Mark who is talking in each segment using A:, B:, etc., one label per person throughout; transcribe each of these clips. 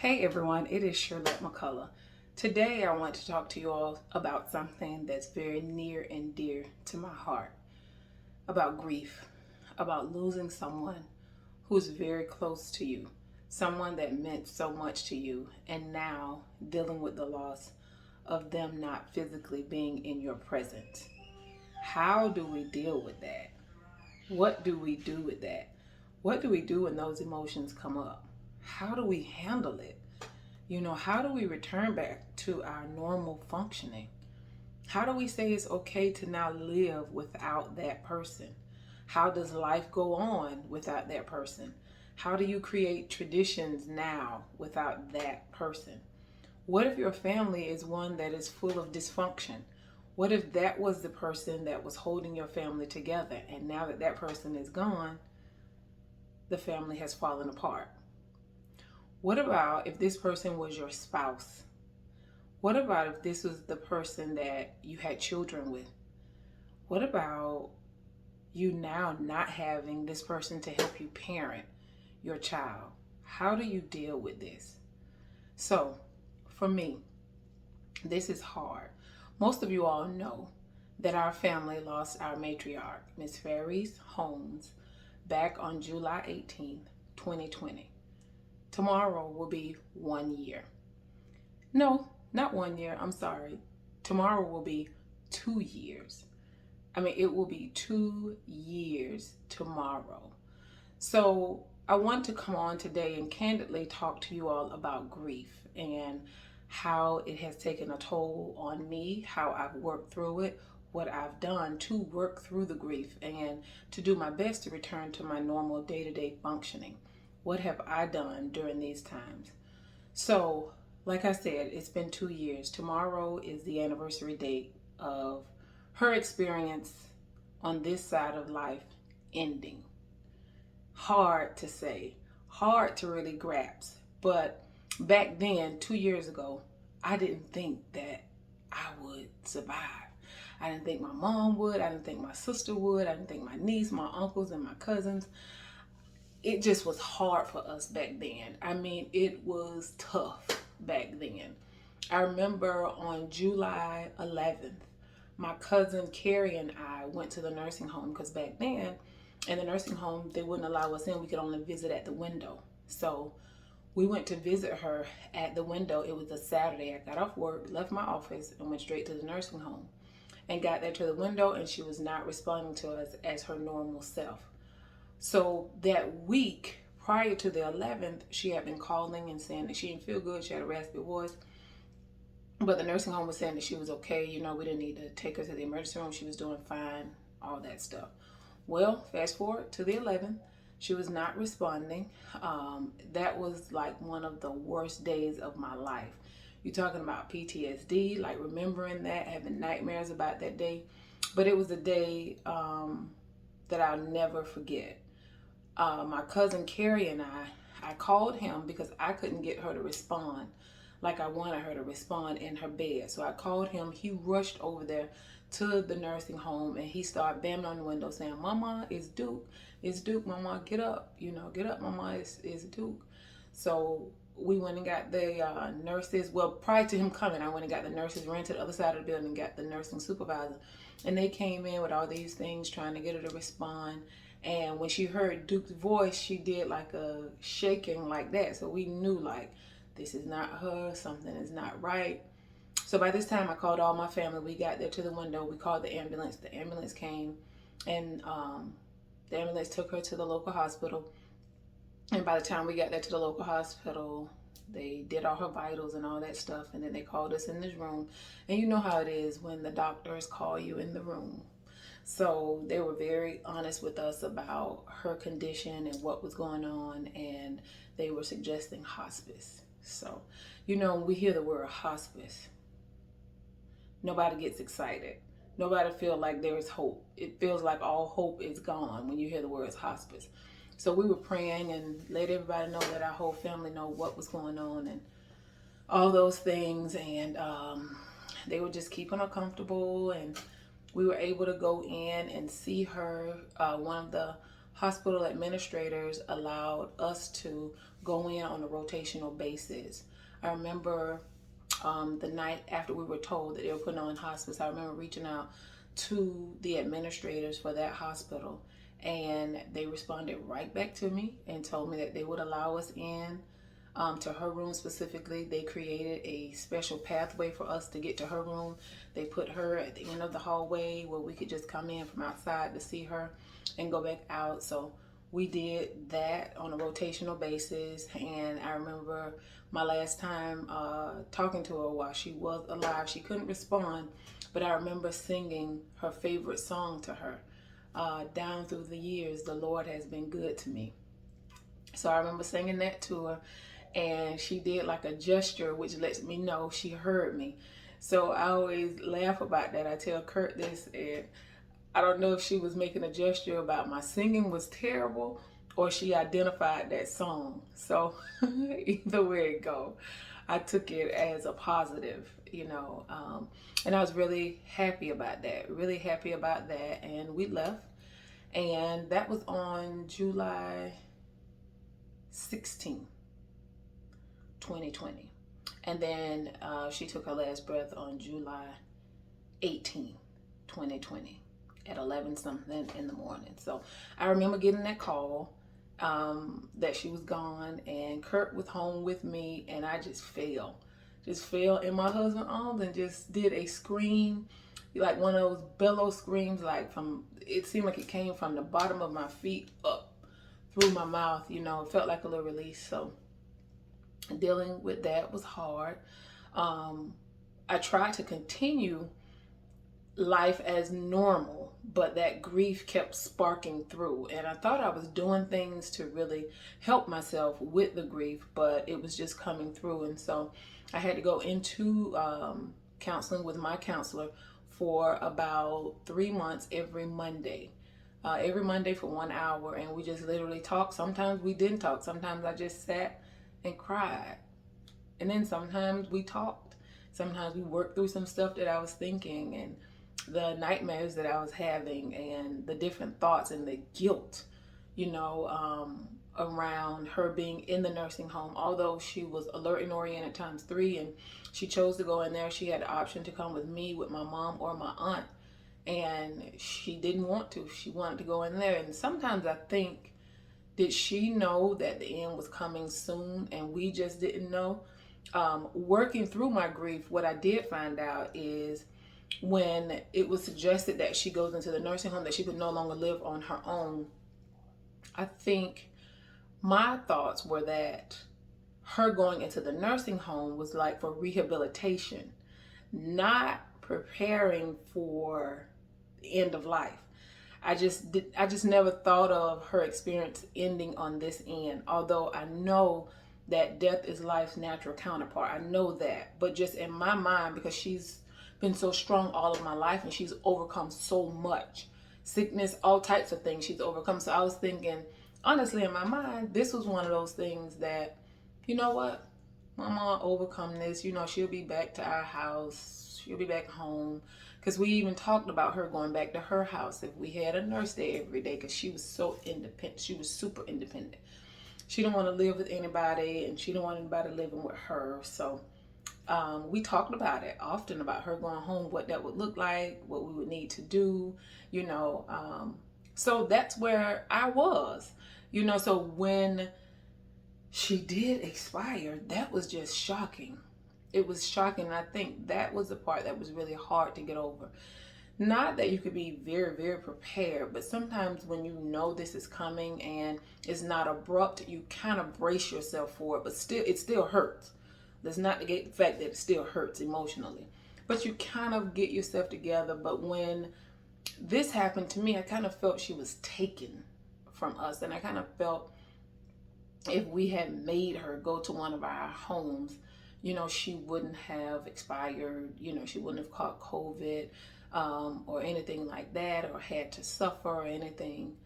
A: Hey everyone, it is Shirlette McCullough. Today I want to talk to you all about something that's very near and dear to my heart, about grief, about losing someone who's very close to you, someone that meant so much to you, and now dealing with the loss of them not physically being in your presence. How do we deal with that? What do we do with that? What do we do when those emotions come up? How do we handle it? How do we return back to our normal functioning? How do we say it's okay to now live without that person? How does life go on without that person? How do you create traditions now without that person? What if your family is one that is full of dysfunction? What if that was the person that was holding your family together, and now that that person is gone, the family has fallen apart? What about if this person was your spouse? What about if this was the person that you had children with? What about you now not having this person to help you parent your child? How do you deal with this? So, for me, this is hard. Most of you all know that our family lost our matriarch, Miss Ferries Holmes, back on July 18th, 2020. Tomorrow will be 1 year. No, not 1 year. I'm sorry. Tomorrow will be 2 years. It will be 2 years tomorrow. So I want to come on today and candidly talk to you all about grief and how it has taken a toll on me, how I've worked through it, what I've done to work through the grief, and to do my best to return to my normal day-to-day functioning. What have I done during these times? So, like I said, it's been 2 years. Tomorrow is the anniversary date of her experience on this side of life ending. Hard to say, hard to really grasp. But back then, 2 years ago, I didn't think that I would survive. I didn't think my mom would. I didn't think my sister would. I didn't think my niece, my uncles, and my cousins. It just was hard for us back then. It was tough back then. I remember on July 11th, my cousin Carrie and I went to the nursing home because back then in the nursing home, they wouldn't allow us in. We could only visit at the window. So we went to visit her at the window. It was a Saturday. I got off work, left my office, and went straight to the nursing home. And got there to the window, and she was not responding to us as her normal self. So that week prior to the 11th, she had been calling and saying that she didn't feel good. She had a raspy voice. But the nursing home was saying that she was okay. We didn't need to take her to the emergency room. She was doing fine, all that stuff. Well, fast forward to the 11th. She was not responding. That was like one of the worst days of my life. You're talking about PTSD, like remembering that, having nightmares about that day. But it was a day that I'll never forget. My cousin Carrie and I called him because I couldn't get her to respond like I wanted her to respond in her bed. So I called him. He rushed over there to the nursing home and he started banging on the window saying, "Mama, it's Duke. It's Duke, Mama, get up. Get up, Mama, it's Duke." So we went and got the nurses. Well, prior to him coming, I went and got the nurses, ran to the other side of the building and got the nursing supervisor. And they came in with all these things trying to get her to respond. And when she heard Duke's voice, she did like a shaking like that. So we knew like, this is not her, something is not right. So by this time I called all my family. We got there to the window. We called the ambulance. The ambulance came and the ambulance took her to the local hospital. And by the time we got there to the local hospital, they did all her vitals and all that stuff. And then they called us in this room. And you know how it is when the doctors call you in the room. So they were very honest with us about her condition and what was going on. And they were suggesting hospice. So, when we hear the word hospice, nobody gets excited. Nobody feels like there is hope. It feels like all hope is gone when you hear the words hospice. So we were praying and let everybody know, that our whole family know what was going on and all those things. And they were just keeping her comfortable. And we were able to go in and see her. One of the hospital administrators allowed us to go in on a rotational basis. I remember the night after we were told that they were putting on hospice, I remember reaching out to the administrators for that hospital, and they responded right back to me and told me that they would allow us in to her room specifically. They created a special pathway for us to get to her room. They put her at the end of the hallway where we could just come in from outside to see her and go back out. So we did that on a rotational basis. And I remember my last time talking to her while she was alive. She couldn't respond, but I remember singing her favorite song to her. Down through the years, the Lord has been good to me. So I remember singing that to her, and she did like a gesture which lets me know she heard me. So I always laugh about that. I tell Kurt this, and I don't know if she was making a gesture about my singing was terrible or she identified that song. So either way it go, I took it as a positive, and I was really happy about that, and we left, and that was on July 16th, 2020. And then she took her last breath on July 18th, 2020 at 11 something in the morning. So I remember getting that call that she was gone, and Kurt was home with me, and I just fell in my husband's arms and just did a scream, like one of those bellow screams, like it seemed like it came from the bottom of my feet up through my mouth. It felt like a little release. So dealing with that was hard. I tried to continue life as normal, but that grief kept sparking through, and I thought I was doing things to really help myself with the grief, but it was just coming through. And so I had to go into counseling with my counselor for about 3 months every Monday for 1 hour, and we just literally talked. Sometimes we didn't talk. Sometimes I just sat and cried, and then sometimes we talked. Sometimes we worked through some stuff that I was thinking, and the nightmares that I was having, and the different thoughts and the guilt, around her being in the nursing home. Although she was alert and oriented times 3, and she chose to go in there, she had the option to come with me, with my mom, or my aunt, and she didn't want to. She wanted to go in there. And sometimes I think, did she know that the end was coming soon and we just didn't know? Working through my grief, what I did find out is when it was suggested that she goes into the nursing home, that she could no longer live on her own, I think my thoughts were that her going into the nursing home was like for rehabilitation, not preparing for the end of life. I just never thought of her experience ending on this end, although I know that death is life's natural counterpart. I know that, but just in my mind, because she's been so strong all of my life, and she's overcome so much sickness, all types of things she's overcome. So I was thinking, honestly, in my mind, this was one of those things that, you know what, Mama overcome this. She'll be back to our house. She'll be back home. Because we even talked about her going back to her house if we had a nurse there every day, because she was so independent. She was super independent. She didn't want to live with anybody, and she didn't want anybody living with her. So we talked about it often, about her going home, what that would look like, what we would need to do, so that's where I was, so when she did expire, that was just shocking. It was shocking. And I think that was the part that was really hard to get over. Not that you could be very, very prepared, but sometimes when you know this is coming and it's not abrupt, you kind of brace yourself for it, but it still hurts. Let's not negate the fact that it still hurts emotionally, but you kind of get yourself together. But when this happened to me, I kind of felt she was taken from us, and I kind of felt if we had made her go to one of our homes, she wouldn't have expired, she wouldn't have caught COVID or anything like that, or had to suffer, or anything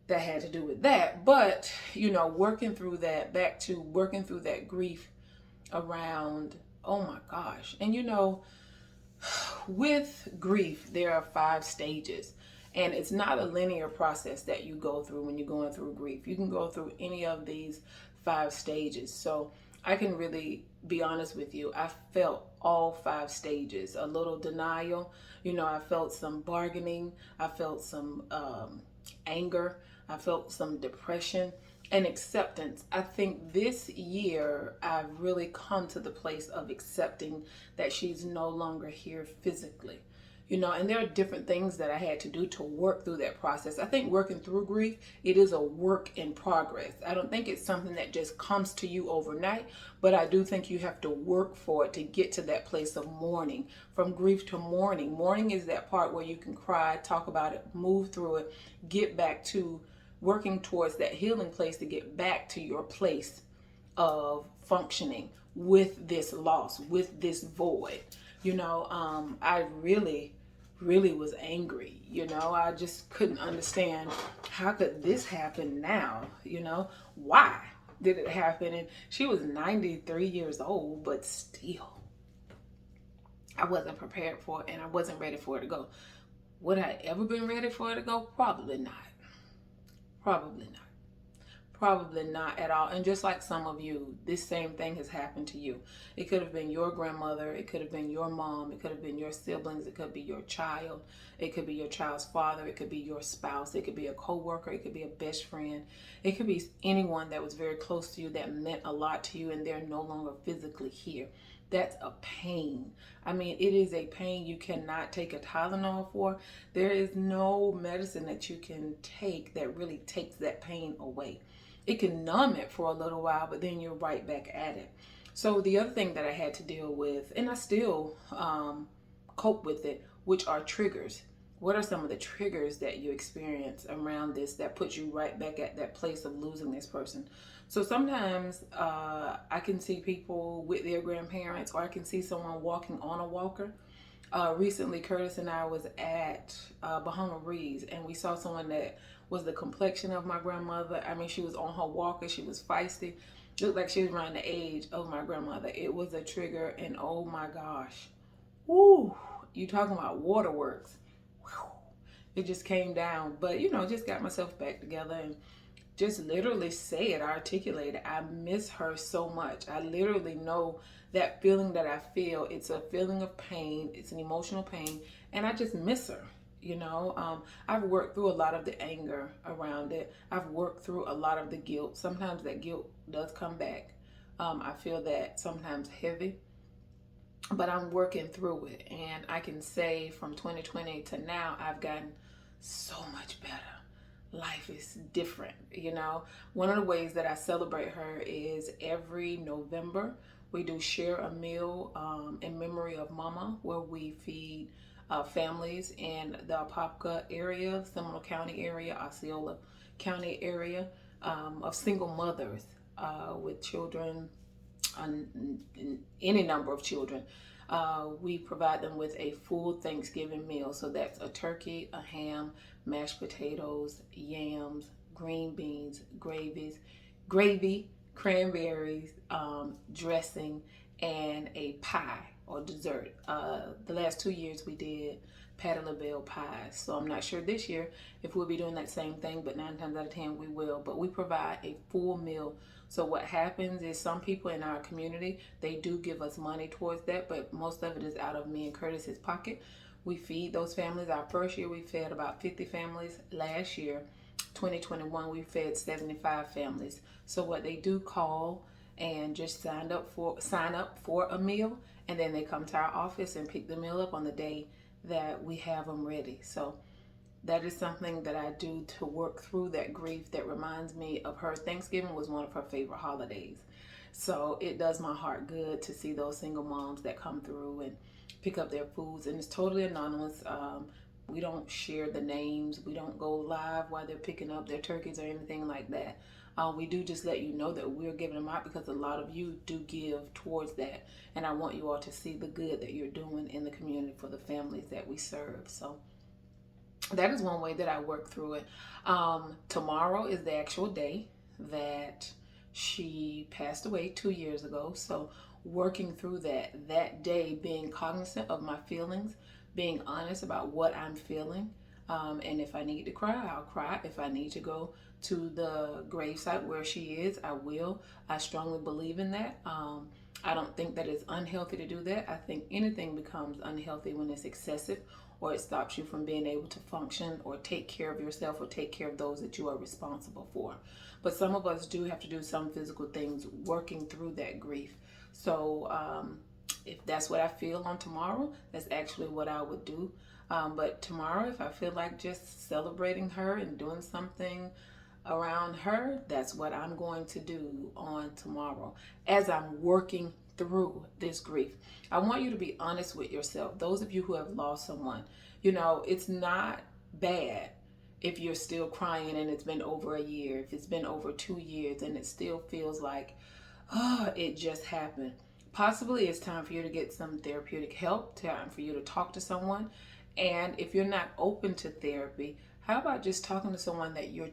A: that had to do with that. But, working through that, back to working through that grief around, oh my gosh. And with grief, there are 5 stages. And it's not a linear process that you go through when you're going through grief. You can go through any of these 5 stages. So I can really be honest with you. I felt all 5 stages. A little denial, I felt some bargaining, I felt some anger, I felt some depression and acceptance. I think this year I've really come to the place of accepting that she's no longer here physically. And there are different things that I had to do to work through that process. I think working through grief, it is a work in progress. I don't think it's something that just comes to you overnight, but I do think you have to work for it to get to that place of mourning. From grief to mourning. Mourning is that part where you can cry, talk about it, move through it, get back to working towards that healing place to get back to your place of functioning with this loss, with this void. I really was angry. I just couldn't understand, how could this happen now? Why did it happen? And she was 93 years old, but still, I wasn't prepared for it and I wasn't ready for it to go. Would I ever been ready for it to go? Probably not. Probably not. Probably not at all. And just like some of you, this same thing has happened to you. It could have been your grandmother. It could have been your mom. It could have been your siblings. It could be your child. It could be your child's father. It could be your spouse. It could be a coworker. It could be a best friend. It could be anyone that was very close to you that meant a lot to you and they're no longer physically here. That's a pain. I mean, it is a pain you cannot take a Tylenol for. There is no medicine that you can take that really takes that pain away. It can numb it for a little while, but then you're right back at it. So the other thing that I had to deal with, and I still cope with it, which are triggers. What are some of the triggers that you experience around this that puts you right back at that place of losing this person? So sometimes I can see people with their grandparents, or I can see someone walking on a walker. Recently, Curtis and I was at Bahama Breeze, and we saw someone that was the complexion of my grandmother. I mean, she was on her walker. She was feisty. Looked like she was around the age of my grandmother. It was a trigger, and oh my gosh. Woo! You talking about waterworks. Whew. It just came down. But, just got myself back together and just literally say it, articulate it. I miss her so much. I literally know that feeling that I feel. It's a feeling of pain. It's an emotional pain. And I just miss her. I've worked through a lot of the anger around it. I've worked through a lot of the guilt. Sometimes that guilt does come back. I feel that sometimes heavy, but I'm working through it. And I can say from 2020 to now, I've gotten so much better. Life is different. One of the ways that I celebrate her is every November, we do share a meal in memory of Mama, where we feed families in the Apopka area, Seminole County area, Osceola County area, of single mothers with children, any number of children. We provide them with a full Thanksgiving meal. So that's a turkey, a ham, mashed potatoes, yams, green beans, gravy, cranberries, dressing, and a pie or dessert. The last 2 years we did Patty LaBelle pies. So I'm not sure this year if we'll be doing that same thing, but 9 times out of 10 we will. But we provide a full meal. So what happens is some people in our community, they do give us money towards that, but most of it is out of me and Curtis's pocket. We feed those families. Our first year we fed about 50 families. Last year, 2021, we fed 75 families. So what they do, call and just sign up for a meal, and then they come to our office and pick the meal up on the day that we have them ready. So that is something that I do to work through that grief. That reminds me of her. Thanksgiving was one of her favorite holidays. So it does my heart good to see those single moms that come through and pick up their foods. And it's totally anonymous. We don't share the names. We don't go live while they're picking up their turkeys or anything like that. We do just let you know that we're giving them out because a lot of you do give towards that. And I want you all to see the good that you're doing in the community for the families that we serve. So that is one way that I work through it. Tomorrow is the actual day that she passed away 2 years ago. So working through that day, being cognizant of my feelings, being honest about what I'm feeling. And if I need to cry, I'll cry. If I need to go to the gravesite where she is. I will. I strongly believe in that. I don't think that it's unhealthy to do that. I think anything becomes unhealthy when it's excessive, or it stops you from being able to function or take care of yourself or take care of those that you are responsible for. But some of us do have to do some physical things working through that grief. So if that's what I feel on tomorrow, that's actually what I would do. But tomorrow, if I feel like just celebrating her and doing something around her, that's what I'm going to do on tomorrow as I'm working through this grief. I want you to be honest with yourself. Those of you who have lost someone, it's not bad if you're still crying and it's been over a year, if it's been over 2 years and it still feels like, oh, it just happened. Possibly it's time for you to get some therapeutic help, time for you to talk to someone. And if you're not open to therapy, how about just talking to someone that you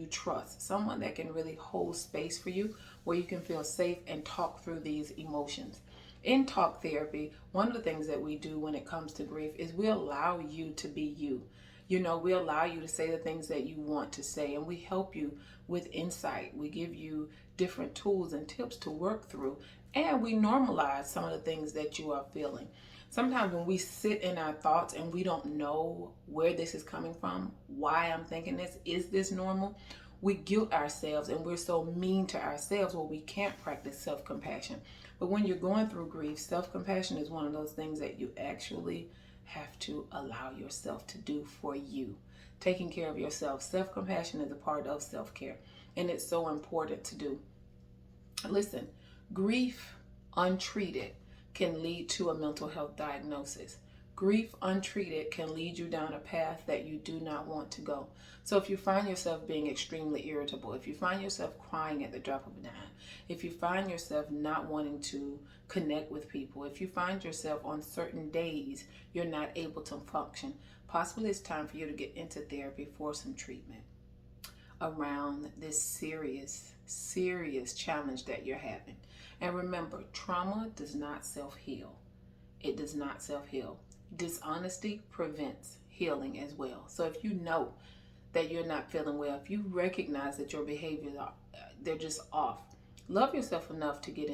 A: trust, someone that can really hold space for you, where you can feel safe and talk through these emotions. In talk therapy, one of the things that we do when it comes to grief is we allow you to be you. We allow you to say the things that you want to say, and we help you with insight. We give you different tools and tips to work through, and we normalize some of the things that you are feeling. Sometimes when we sit in our thoughts and we don't know where this is coming from, why I'm thinking this, is this normal? We guilt ourselves and we're so mean to ourselves where we can't practice self-compassion. But when you're going through grief, self-compassion is one of those things that you actually have to allow yourself to do for you. Taking care of yourself. Self-compassion is a part of self-care, and it's so important to do. Listen, grief untreated can lead to a mental health diagnosis. Grief untreated can lead you down a path that you do not want to go. So if you find yourself being extremely irritable, if you find yourself crying at the drop of a dime, if you find yourself not wanting to connect with people, if you find yourself on certain days you're not able to function, possibly it's time for you to get into therapy for some treatment around this serious challenge that you're having. And remember, trauma does not self-heal. It does not self-heal. Dishonesty prevents healing as well. So if you know that you're not feeling well, if you recognize that your behaviors they're just off, love yourself enough to get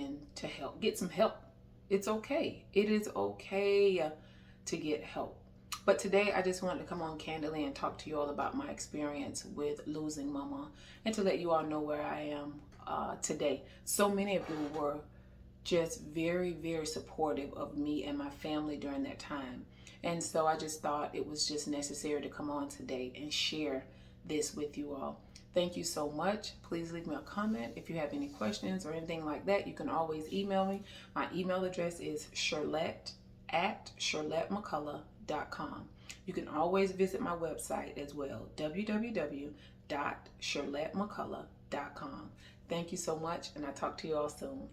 A: help. Get some help. It's okay. It is okay to get help. But today I just wanted to come on candidly and talk to you all about my experience with losing Mama, and to let you all know where I am today. So many of you were just very supportive of me and my family during that time. And so I just thought it was just necessary to come on today and share this with you all. Thank you so much. Please leave me a comment. If you have any questions or anything like that, you can always email me. My email address is shirlette@shirlettemccullough.com. You can always visit my website as well, www.shirlettemccullough.com. Thank you so much, and I'll talk to you all soon.